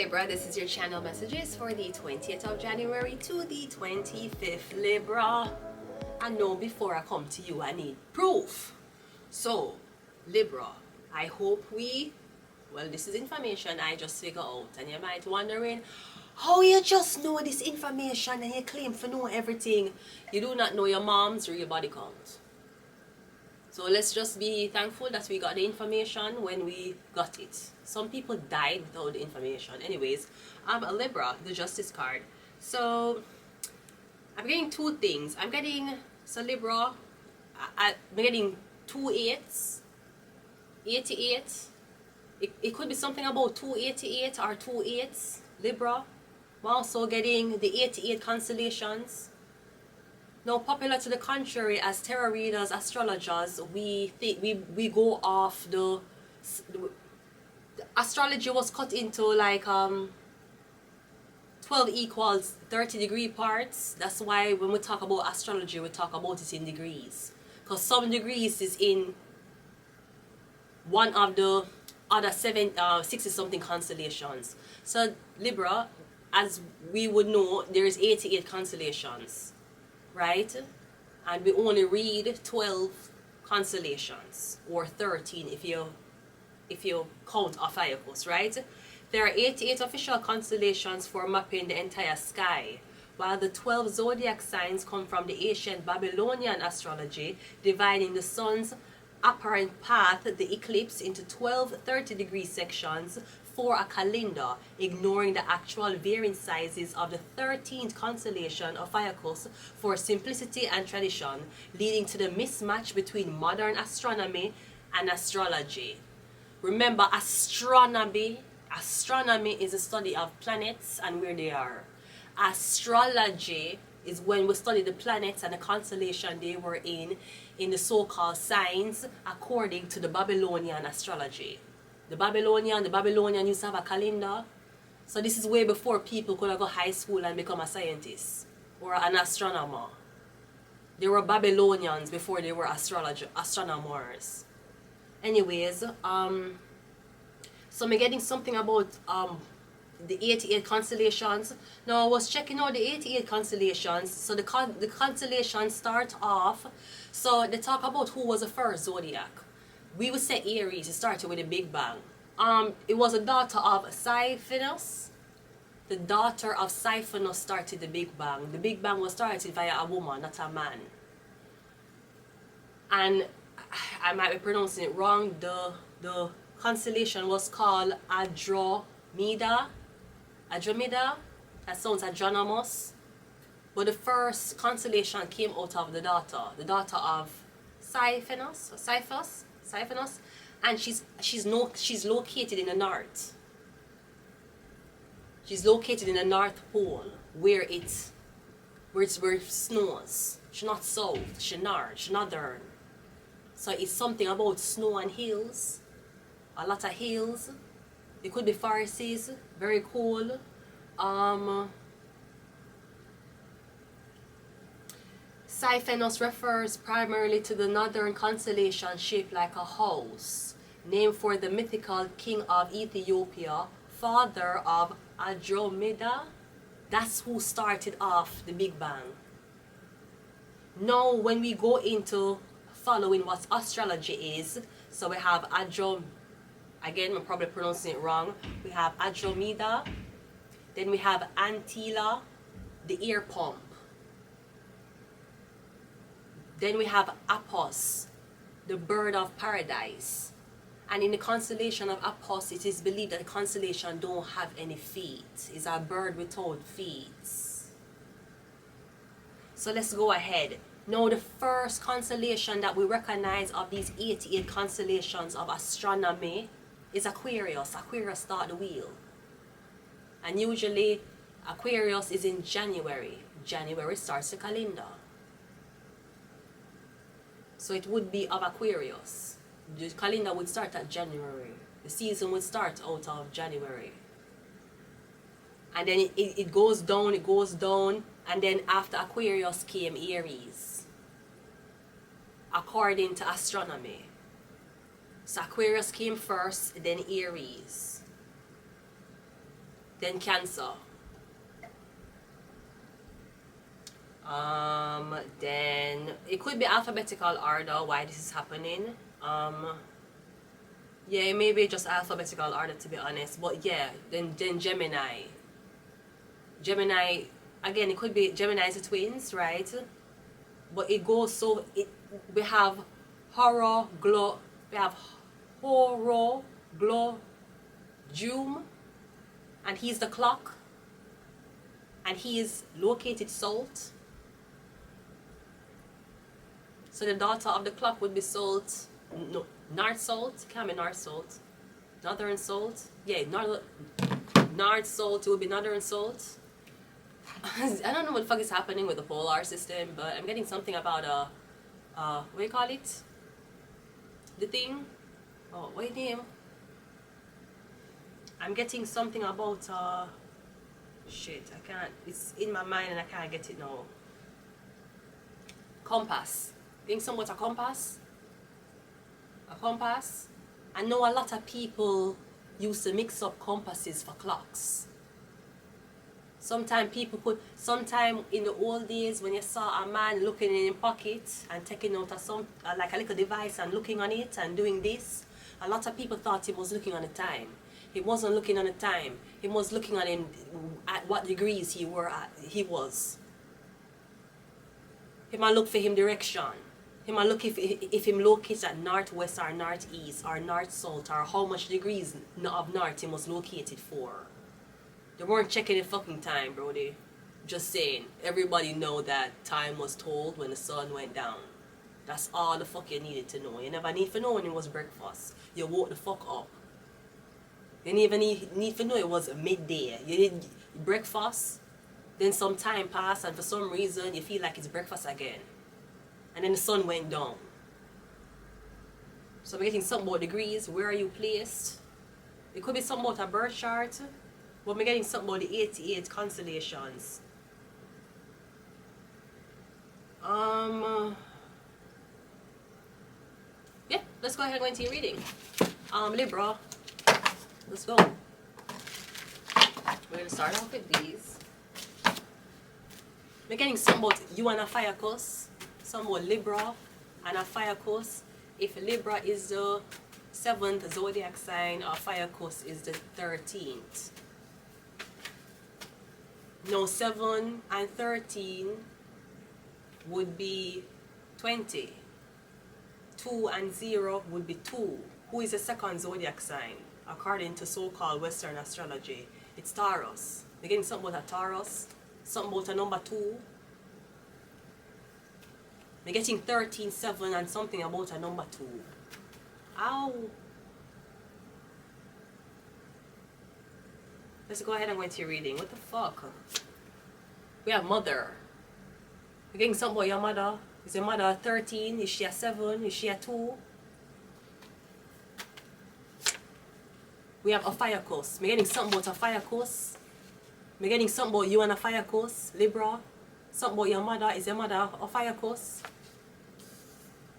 Libra, this is your channel messages for the 20th of January to the 25th, Libra. I know before I come to you, I need proof. So, Libra, I hope well, this is information I just figure out, and you might wondering, how you just know this information and you claim to know everything? You do not know your mom's real body count. So let's just be thankful that we got the information when we got it. Some people died without the information. Anyways, I'm a Libra, the Justice card. So I'm getting two things. Libra, I'm getting 2 8s, 88. It could be something about 288 or 2 8s, Libra. I'm also getting the 88 constellations. Now, popular to the contrary, as tarot readers, astrologers, we go off the astrology was cut into like 12 equals 30-degree parts. That's why when we talk about astrology, we talk about it in degrees, because some degrees is in one of the other 60-something constellations. So Libra, as we would know, there is 88 constellations, right? And we only read 12 constellations, or 13 if you count Ophiuchus, right? There are 88 official constellations for mapping the entire sky, while the 12 zodiac signs come from the ancient Babylonian astrology, dividing the sun's apparent path, the eclipse, into 12 30-degree sections for a calendar, ignoring the actual varying sizes of the 13th constellation of Ophiuchus for simplicity and tradition, leading to the mismatch between modern astronomy and astrology. Remember, astronomy is the study of planets and where they are. Astrology is when we study the planets and the constellation they were in the so-called signs according to the Babylonian astrology. The Babylonian used to have a calendar. So this is way before people could go to high school and become a scientist or an astronomer. They were Babylonians before they were astronomers. Anyways, so I'm getting something about the 88 constellations. Now I was checking out the 88 constellations. So the constellations start off. So they talk about who was the first zodiac. We would say Aries. It started with the Big Bang. It was a daughter of Siphonos. The daughter of Siphonos started the Big Bang. The Big Bang was started via a woman, not a man. And I might be pronouncing it wrong. The constellation was called Andromeda. That sounds adrenalmous. But the first constellation came out of the daughter of Siphonos, and she's located in the north. She's located in the North Pole, where it snows. She's not south, she's northern. So it's something about snow and hills, a lot of hills. It could be forests, very cool. Siphonos refers primarily to the northern constellation shaped like a house, named for the mythical king of Ethiopia, father of Andromeda. That's who started off the Big Bang. Now when we go into following what astrology is, so we have again, I'm probably pronouncing it wrong. We have Andromeda, then we have Antilla, the ear pump. Then we have Apos, the bird of paradise. And in the constellation of Apos, it is believed that the constellation don't have any feet. It's a bird without feet. So let's go ahead. Now the first constellation that we recognize of these 88 constellations of astronomy is Aquarius. Aquarius started the wheel. And usually Aquarius is in January. January starts the calendar. So it would be of Aquarius. The calendar would start at January. The season would start out of January. And then it goes down, and then after Aquarius came Aries, according to astronomy. So Aquarius came first, then Aries. then Cancer. Then it could be alphabetical order why this is happening. Yeah, it may be just alphabetical order, to be honest. But yeah, then Gemini. Gemini, again, it could be Gemini's twins, right? But it goes so we have horror, glow, we have horror, glow, Doom, and he's the clock, and he is located salt. So the daughter of the clock would be salt. No, North Salt, can't be North Salt. Northern Salt, yeah, North Salt, it would be Northern Salt. I don't know what the fuck is happening with the polar system, but I'm getting something about what do you call it? The thing? Oh, wait, name? I'm getting something about shit, I can't, it's in my mind and I can't get it now. Compass. Think somewhat a compass? A compass? I know a lot of people used to mix up compasses for clocks. Sometimes in the old days when you saw a man looking in his pocket and taking out like a little device and looking on it and doing this, a lot of people thought he was looking on the time. He wasn't looking on the time. He was looking at him at what degrees he was. He might look for him direction. He might look if him located at northwest or northeast or north south or how much degrees of north he was located for. They weren't checking the fucking time, brody. Just saying. Everybody know that time was told when the sun went down. That's all the fuck you needed to know. You never need to know when it was breakfast. You woke the fuck up. You didn't even need to know it was midday. You did breakfast, then some time passed, and for some reason you feel like it's breakfast again. And then the sun went down. So we're getting something about degrees. Where are you placed? It could be something about a birth chart. But we're getting something about the 88 constellations. Yeah, let's go ahead and go into your reading. Libra. Let's go. We're going to start off with these. We're getting something about you and a fire course. Some about Libra and a fire course. If Libra is the 7th zodiac sign, our fire course is the 13th. Now 7 and 13 would be 20. 2 and 0 would be 2. Who is the second zodiac sign? According to so-called Western astrology, it's Taurus. We're getting something about a Taurus, something about a number 2. We're getting 13, 7 and something about a number 2. Ow! Let's go ahead and go into your reading. What the fuck? We have mother. We're getting something about your mother. Is your mother 13? Is she a 7? Is she a 2? We have a fire course. We're getting something about a fire course. We're getting something about you and a fire course, Libra. Something about your mother. Is your mother a fire course?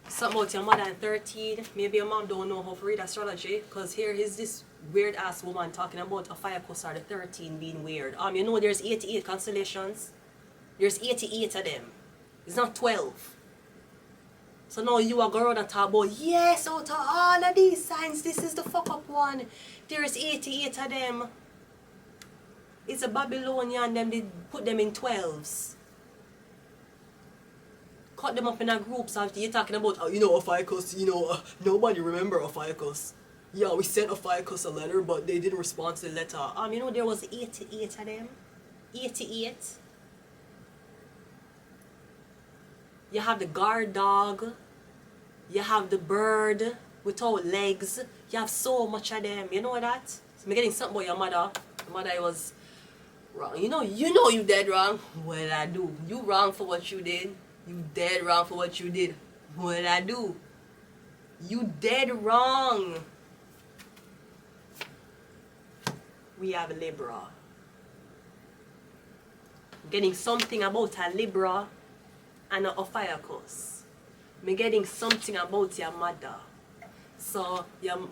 Something about your mother and 13. Maybe your mom don't know how to read astrology. Because here is this weird ass woman talking about a fire course or the 13 being weird. You know there's 88 constellations. There's 88 of them. It's not 12. So now you are going to talk about, yes, out of all of these signs, this is the fuck up one. There's 88 of them. It's a Babylonian, them they put them in 12s. Cut them up in a groups after you're talking about, oh, you know, Ophiuchus, you know, nobody remember Ophiuchus. Yeah, we sent Ophiuchus a letter, but they didn't respond to the letter. You know, there was 88 of them. 88. You have the guard dog. You have the bird without legs. You have so much of them. You know that? So I'm getting something about your mother. Your mother was wrong. You know you dead wrong. What did I do? You wrong for what you did. You dead wrong for what you did. What did I do? You dead wrong. We have a Libra. I'm getting something about a Libra and a Ophiuchus. I'm getting something about your mother. So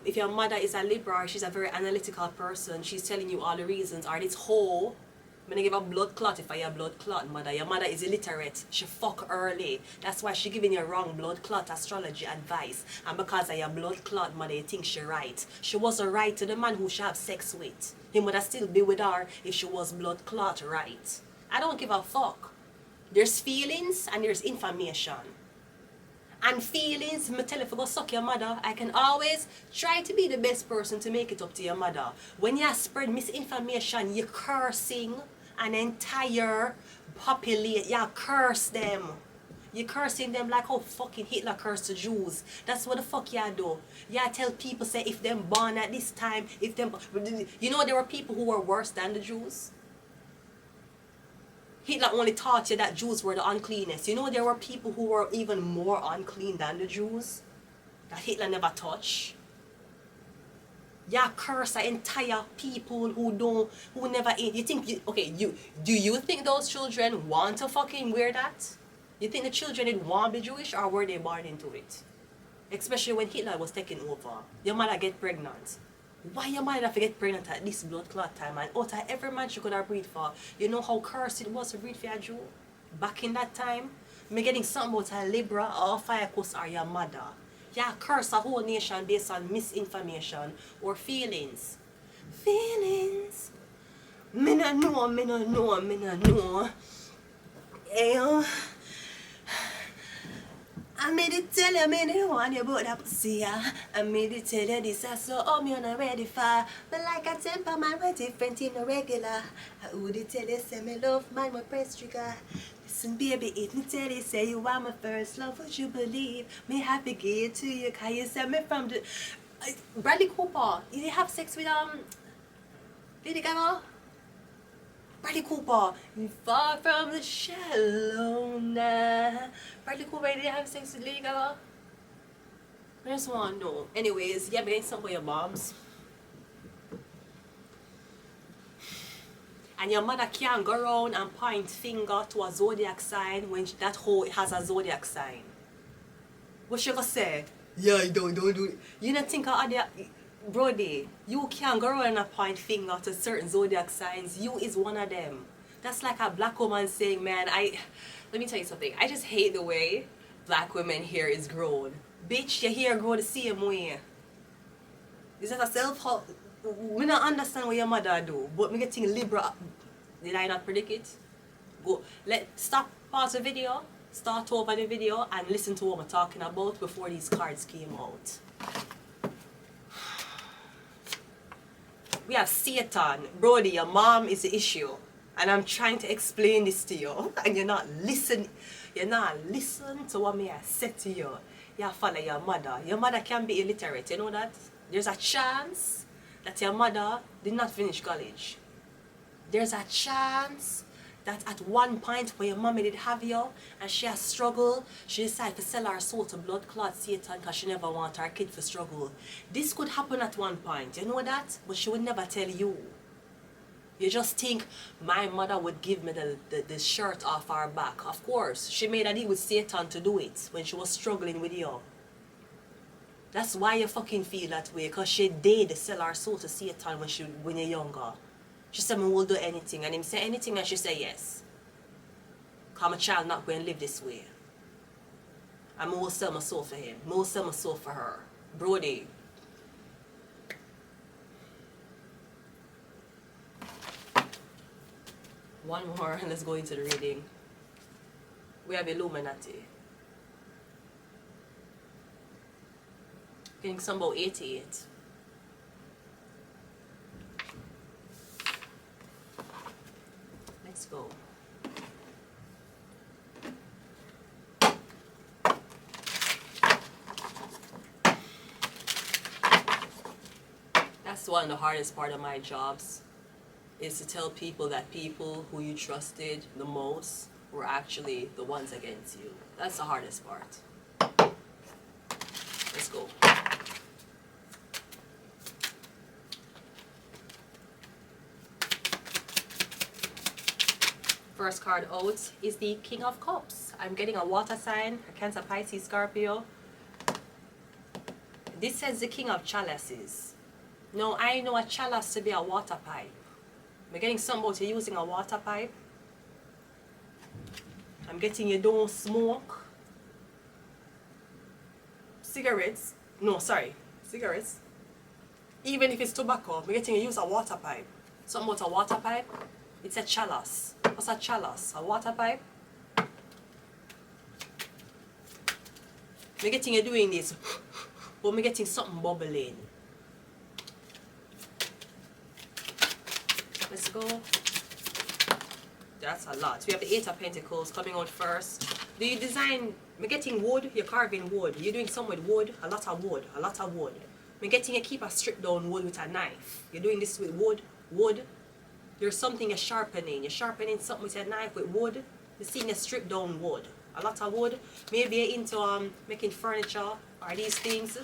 if your mother is a Libra, she's a very analytical person, she's telling you all the reasons, or this whole, I'm gonna give a blood clot if I a blood clot mother. Your mother is illiterate, she fuck early. That's why she giving you wrong blood clot astrology advice. And because of your blood clot mother, you think she right. She wasn't right to the man who she have sex with. He would have still be with her if she was blood clot right. I don't give a fuck. There's feelings and there's information. And feelings, me tell you if you go suck your mother, I can always try to be the best person to make it up to your mother. When you spread misinformation, you're cursing an entire population. You curse them. You're cursing them like how fucking Hitler cursed the Jews. That's what the fuck you do. You tell people, say, if them born at this time, if them... You know there were people who were worse than the Jews? Hitler only taught you that Jews were the uncleanest. You know there were people who were even more unclean than the Jews that Hitler never touched. Yeah, curse the entire people who never eat. You think, do you think those children want to fucking wear that? You think the children didn't want to be Jewish, or were they born into it? Especially when Hitler was taking over. Your mother get pregnant. Why your mother have to get pregnant at this blood clot time, and out of every man she could have breathed for? You know how cursed it was to breathe for a Jew? Back in that time? Me getting something about a Libra or Fire Coast or your mother. Yeah, curse a whole nation based on misinformation or feelings. Feelings. Me no know. Hey, I made it tell you, me didn't want you about that pussy. I made it tell you this, so me not ready for. But like a temper man, we're different in the regular. I would tell you, say me love man, my press trigger. Listen baby, if me tell you, say you are my first love, would you believe? Me happy give to you, cause you sent me from the... Bradley Cooper, you have sex with Lady Gaga? Bradley Cooper, far from the shallow now. Bradley Cooper, did you have sex with Lady Gaga? I just want to know. Anyways, yeah, me some of your moms. And your mother can't go around and point finger to a zodiac sign when that hoe has a zodiac sign. What she gonna say? Yeah, don't do it. You don't think of other... Brody, you can't go around and point finger to certain zodiac signs. You is one of them. That's like a black woman saying, man, let me tell you something. I just hate the way black women hair is grown. Bitch, your hair grow the same way. Is that a self-help? We don't understand what your mother do, but me getting Libra. Did I not predict it? Go, stop, pause the video, start over the video, and listen to what we're talking about before these cards came out. We have Satan. Brody, your mom is the issue. And I'm trying to explain this to you. And you're not listening. You're not listening to what me I said to you. You follow your mother. Your mother can be illiterate. You know that? There's a chance that your mother did not finish college. There's a chance that at one point where your mommy did have you and she has struggled, she decided to sell her soul to blood clot Satan because she never want her kid to struggle. This could happen at one point, you know that? But she would never tell you. You just think my mother would give me the shirt off her back. Of course, she made a deal with Satan to do it when she was struggling with you. That's why you fucking feel that way, because she did sell her soul to Satan when you're younger. She said, "I will do anything." And him say anything, and she say yes. Because my child not going to live this way. And I will sell my soul for him. I will sell my soul for her. Brody. One more, and let's go into the reading. We have Illuminati. Getting some about 88. Let's go. That's one of the hardest part of my jobs, is to tell people that people who you trusted the most were actually the ones against you. That's the hardest part. Let's go. First card out is the King of Cups. I'm getting a water sign, a Cancer, Pisces, Scorpio. This says the king of chalices. No, I know a chalice to be a water pipe. I'm getting something about you using a water pipe. I'm getting you don't smoke cigarettes. No, sorry, cigarettes. Even if it's tobacco, I'm getting you use a water pipe. Something about a water pipe. It's a chalice. What's a chalice? A water pipe? I'm getting you doing this, but I'm getting something bubbling. Let's go. That's a lot. We have the Eight of Pentacles coming out first. Do you design? I'm getting wood. You're carving wood. You're doing some with wood. A lot of wood. A lot of wood. I'm getting you keep a strip down wood with a knife. You're doing this with wood. Wood. There's something you're sharpening. You're sharpening something with a knife with wood. You're seeing a strip down wood. A lot of wood. Maybe you're into making furniture or these things.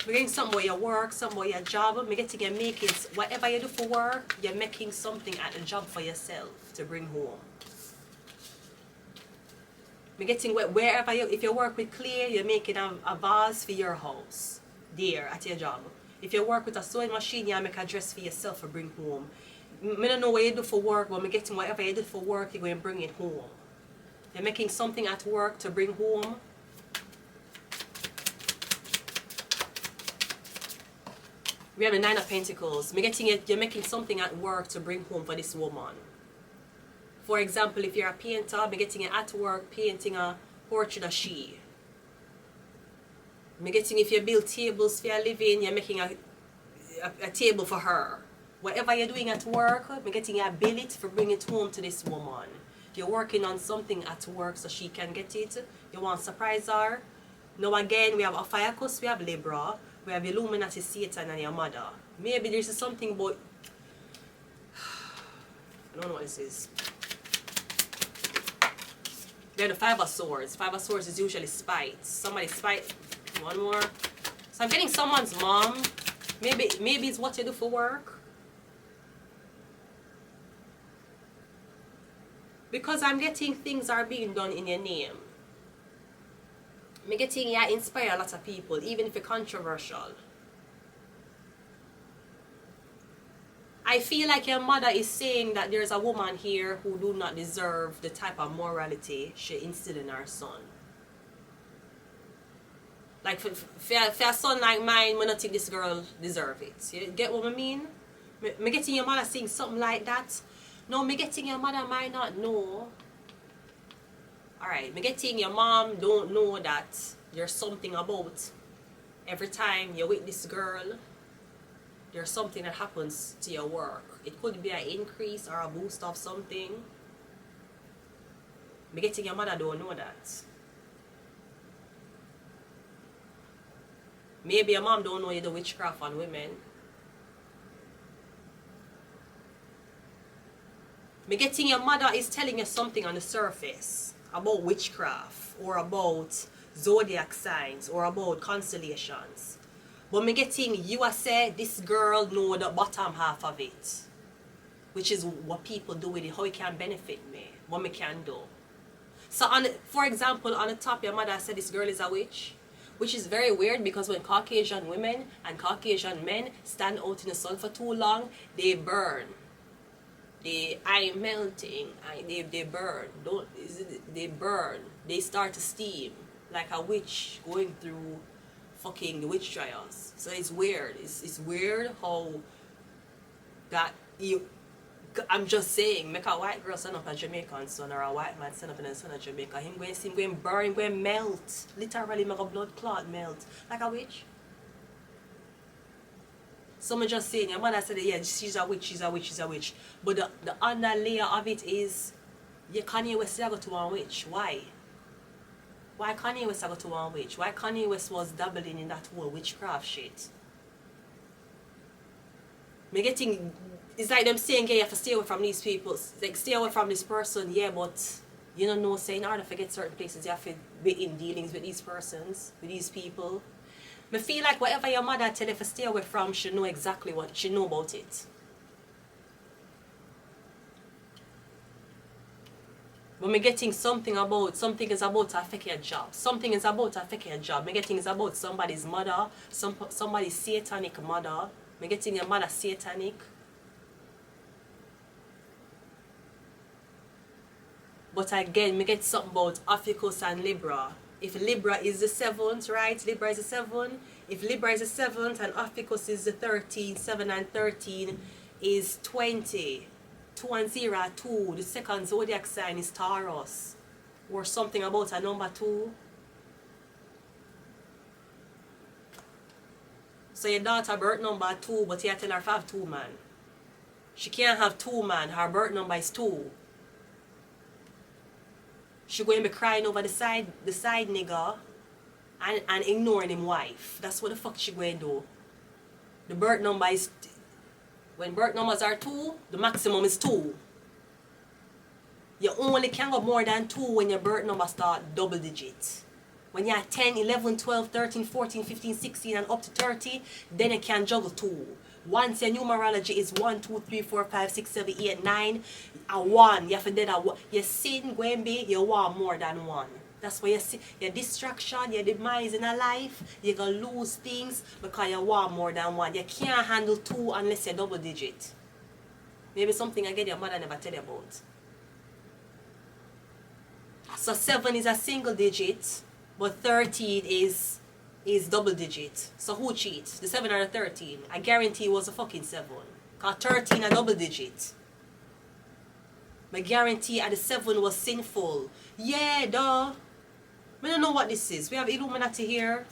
We're getting something where you work, something where your job. We're getting you making whatever you do for work, you're making something at the job for yourself to bring home. We're getting wherever you, if you work with clay, you're making a vase for your house, there at your job. If you work with a sewing machine, you make a dress for yourself to bring home. I don't know what you do for work, but I'm getting whatever you do for work, you're going to bring it home. You're making something at work to bring home. We have the Nine of Pentacles. You're making something at work to bring home for this woman. For example, if you're a painter, I'm getting it at work painting a portrait of she. I'm getting if you build tables for your living, you're making a table for her. Whatever you're doing at work, I'm getting a billet for bringing it home to this woman. You're working on something at work so she can get it. You want to surprise her. Now again, we have Ophiuchus, we have Libra. We have Illuminati, Satan, and your mother. Maybe there's something about... I don't know what this is. They're the Five of Swords. Five of Swords is usually spite. Somebody spite. One more. So I'm getting someone's mom. Maybe it's what you do for work. Because I'm getting things are being done in your name. I'm getting you inspire a lot of people, even if you're controversial. I feel like your mother is saying that there's a woman here who do not deserve the type of morality she instilled in her son. Like for a son like mine, I don't think this girl deserve it. You get what I mean? Me getting your mother saying something like that. No, me getting your mother might not know. Alright, me getting your mom don't know that there's something about every time you're with this girl, there's something that happens to your work. It could be an increase or a boost of something. Me getting your mother don't know that. Maybe your mom don't know you do witchcraft on women. Me getting your mother is telling you something on the surface about witchcraft or about zodiac signs or about constellations. But me getting you are say this girl know the bottom half of it. Which is what people do with it, how it can benefit me, what me can do. So for example, on the top your mother said this girl is a witch. Which is very weird because when Caucasian women and Caucasian men stand out in the sun for too long, they burn. They eye melting, they burn. They burn. They start to steam like a witch going through fucking the witch trials. So it's weird. It's weird how that you. I'm just saying, make a white girl stand up a Jamaican son or a white man stand up in the sun of Jamaica. Him going burn, him going melt. Literally make a blood clot melt. Like a witch. So I'm just saying, your mother said, yeah, she's a witch, she's a witch, she's a witch. But the under layer of it is, you Kanye West go to one witch. Why? Why Kanye West go to one witch? Why Kanye West was dabbling in that whole witchcraft shit? Me getting... It's like them saying, yeah, you have to stay away from these people. Like, stay away from this person, yeah, but you don't know, saying, in order to get certain places, you have to be in dealings with these persons, with these people. I feel like whatever your mother tell you to stay away from, she know exactly what she know about it. When we're getting something is about to affect your job. Something is about to affect your job. We're getting is about somebody's mother, somebody's satanic mother. We're getting your mother satanic. But again, we get something about Ophiuchus and Libra. If Libra is the 7th, right? Libra is the 7th. If Libra is the 7th and Ophiuchus is the 13th, 7 and 13 is 20. 2 and 0 are 2. The second zodiac sign is Taurus. Or something about a number 2. So your daughter birth number 2, but you tell her to have 2 man. She can't have 2 man. Her birth number is 2. She going to be crying over the side nigga and ignoring him wife. That's what the fuck she going to do. The birth number is, when birth numbers are 2, the maximum is 2. You only can go more than 2 when your birth number start double digit. When you're 10, 11, 12, 13, 14, 15, 16 and up to 30, then you can juggle 2. Once your numerology is 1, 2, 3, 4, 5, 6, 7, 8, 9, a 1, you have to do that. Your sin going to be, you want more than 1. That's why you see your distraction, your demise in a life, you're going to lose things because you want more than 1. You can't handle 2 unless you're double digit. Maybe something again your mother never tell you about. So 7 is a single digit, but 13 is double digit. So who cheats? The 7 or the 13? I guarantee it was a fucking 7. Because 13 a double digit. I guarantee the 7 was sinful. Yeah, duh. I don't know what this is. We have Illuminati here.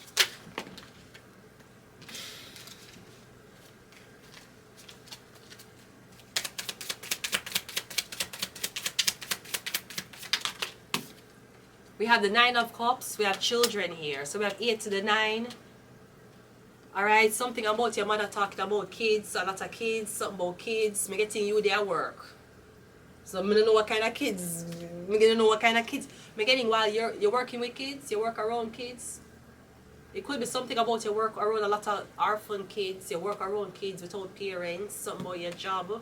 We have the 9 of Cups. We have children here. So we have 8 to the 9. Alright, something about your mother talking about kids. A lot of kids. Something about kids. Me getting you their work. So I don't know what kind of kids. I don't know what kind of kids. I'm getting while you're working with kids, you work around kids. It could be something about your work around a lot of orphan kids, you work around kids without parents, something about your job.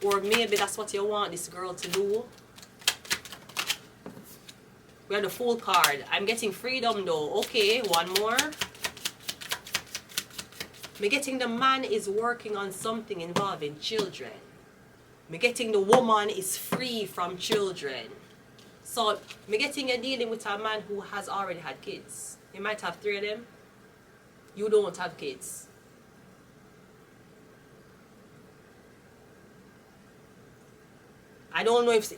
Or maybe that's what you want this girl to do. We have the Fool card. I'm getting freedom though. Okay, one more. I'm getting the man is working on something involving children. I'm getting the woman is free from children. So, I'm getting you're dealing with a man who has already had kids. You might have 3 of them. You don't have kids. I don't know if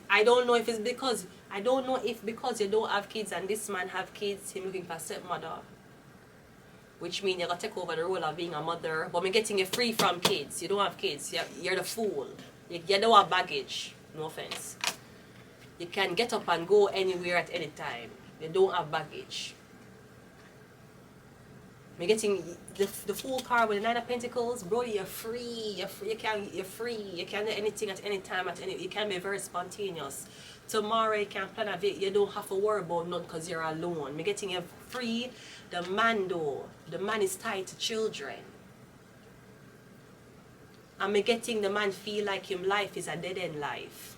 because you don't have kids and this man have kids, him looking for a stepmother. Which means you're going to take over the role of being a mother. But I'm getting you free from kids. You don't have kids. You're the fool. You don't have baggage. No offense. You can get up and go anywhere at any time. You don't have baggage. I'm getting the Fool card with the 9 of Pentacles. Bro, you're free. You're free. You're free. You can do anything at any time. You can be very spontaneous. Tomorrow you can plan a bit. You don't have to worry about none because you're alone. I'm getting you free. The man though. The man is tied to children. I'm getting the man feel like his life is a dead-end life.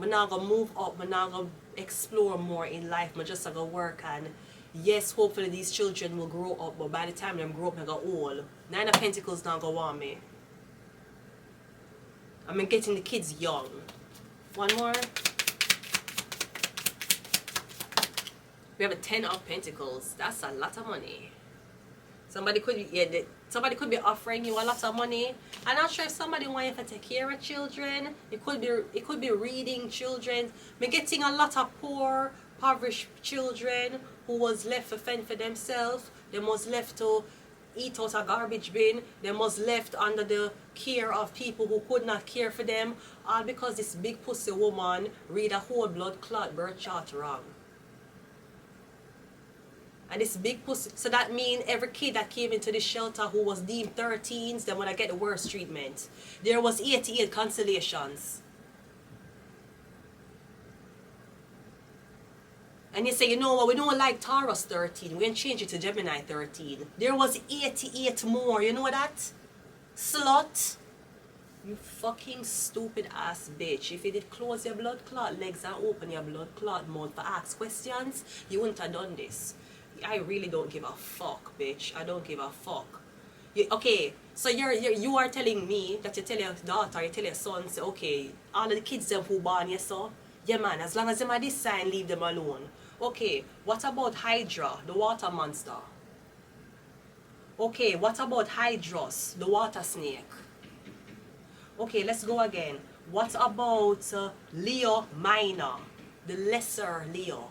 I'm not going to move up. I'm not going to explore more in life. I'm just going to work and yes, hopefully these children will grow up. But by the time they grow up, they go old. 9 of Pentacles not going to want me. I'm getting the kids young. One more. We have a 10 of Pentacles. That's a lot of money. Somebody could be offering you a lot of money. I'm not sure if somebody wants you to take care of children. It could be reading children. I'm getting a lot of poor, impoverished children who was left to fend for themselves. They was left to eat out a garbage bin. They was left under the care of people who could not care for them. All because this big pussy woman read a whole blood clot birth chart wrong. And this big pussy, so that means every kid that came into this shelter who was deemed 13s, they would get the worst treatment. There was 88 cancellations. And you say, you know what, we don't like Taurus 13. We're going to change it to Gemini 13. There was 88 more. You know that? Slut. You fucking stupid ass bitch. If you did close your blood clot legs and open your blood clot mouth for ask questions, you wouldn't have done this. I really don't give a fuck, bitch. I don't give a fuck. Okay, so you are telling me that you tell your daughter, you tell your son, say, okay, all of the kids them who born you so, yeah man, as long as them are this sign, leave them alone. Okay, what about Hydra, the water monster? Okay, what about Hydros, the water snake? Okay, let's go again. What about Leo Minor, the lesser Leo?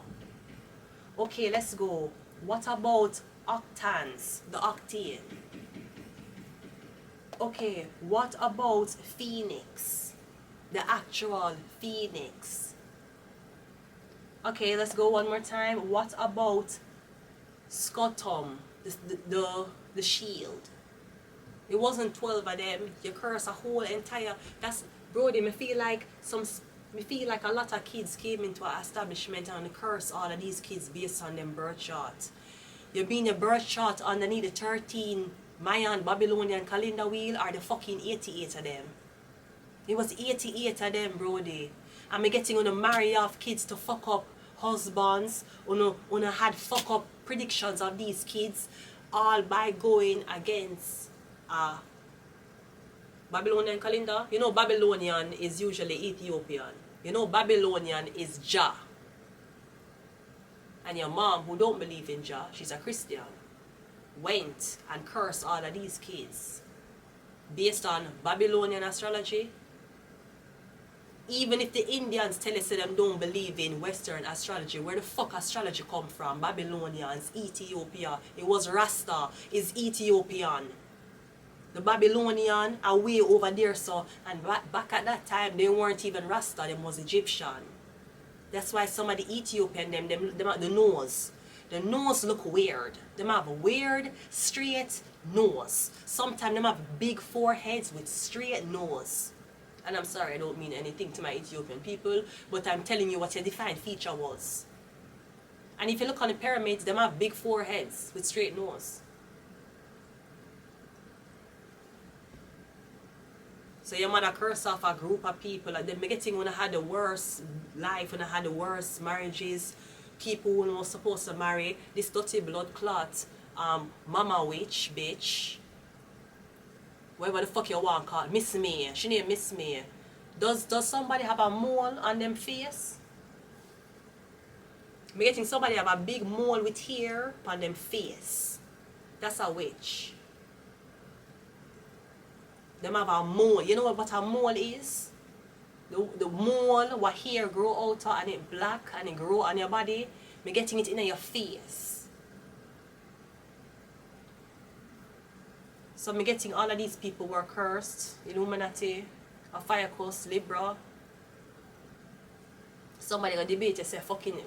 Okay, let's go. What about Octans, the octane? Okay, what about Phoenix, the actual Phoenix? Okay, let's go one more time. What about Scotum, the shield? It wasn't 12 of them. You curse a whole entire. That's Brody. Me feel like a lot of kids came into an establishment and curse all of these kids based on them birth chart. You mean your birth chart underneath the 13 Mayan Babylonian calendar wheel or the fucking 88 of them? It was 88 of them, Brody. And me getting on to marry off kids to fuck up husbands. On had fuck up predictions of these kids, all by going against Babylonian calendar. You know Babylonian is usually Ethiopian. You know Babylonian is Jah. And your mom, who don't believe in Jah, she's a Christian, went and cursed all of these kids based on Babylonian astrology. Even if the Indians tell us that them don't believe in Western astrology, where the fuck astrology come from? Babylonians, Ethiopia. It was Rasta, is Ethiopian. The Babylonian are way over there, so, and back at that time they weren't even Rasta, them was Egyptian. That's why some of the Ethiopian them have the nose. The nose look weird. Them have a weird, straight nose. Sometimes them have big foreheads with straight nose. And I'm sorry, I don't mean anything to my Ethiopian people, but I'm telling you what your defined feature was. And if you look on the pyramids, them have big foreheads with straight nose. So your mother curse off a group of people, and then getting when I had the worst life, when I had the worst marriages, people who were supposed to marry, this dirty blood clot, mama witch, bitch, whatever the fuck you want to call it, Miss Me, she named Miss Me. Does somebody have a mole on them face? Me getting somebody have a big mole with hair on them face. That's a witch. Them have a mole. You know what a mole is? The mole what hair grow out of and it black and it grow on your body. Me getting it in your face. So me getting all of these people were cursed. Illuminati, a fire coast, Libra. Somebody gonna debate you say fucking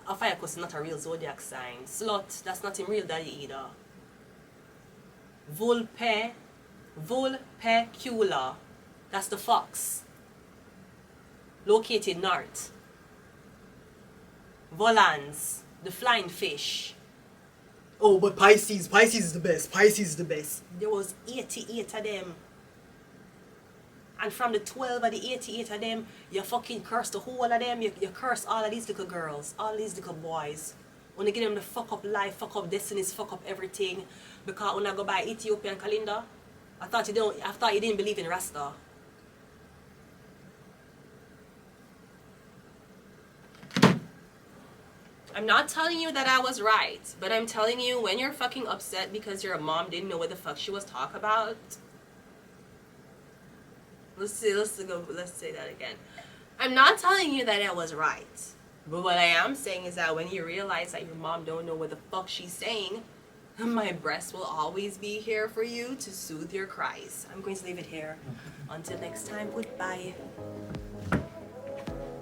a fire coast is not a real zodiac sign. Slut, that's not in real daddy either. Vulpecula, that's the fox, located north. Volans, the flying fish. Oh, but Pisces is the best. Pisces is the best. There was 88 of them. And from the 12 of the 88 of them, you fucking curse the whole of them. You curse all of these little girls, all these little boys. When you give them the fuck up life, fuck up destinies, fuck up everything. Because when I go by Ethiopian calendar, I thought you didn't believe in Rasta. I'm not telling you that I was right, but I'm telling you when you're fucking upset because your mom didn't know what the fuck she was talking about. Let's say that again. I'm not telling you that I was right. But what I am saying is that when you realize that your mom don't know what the fuck she's saying, my breast will always be here for you to soothe your cries. I'm going to leave it here. Until next time, goodbye.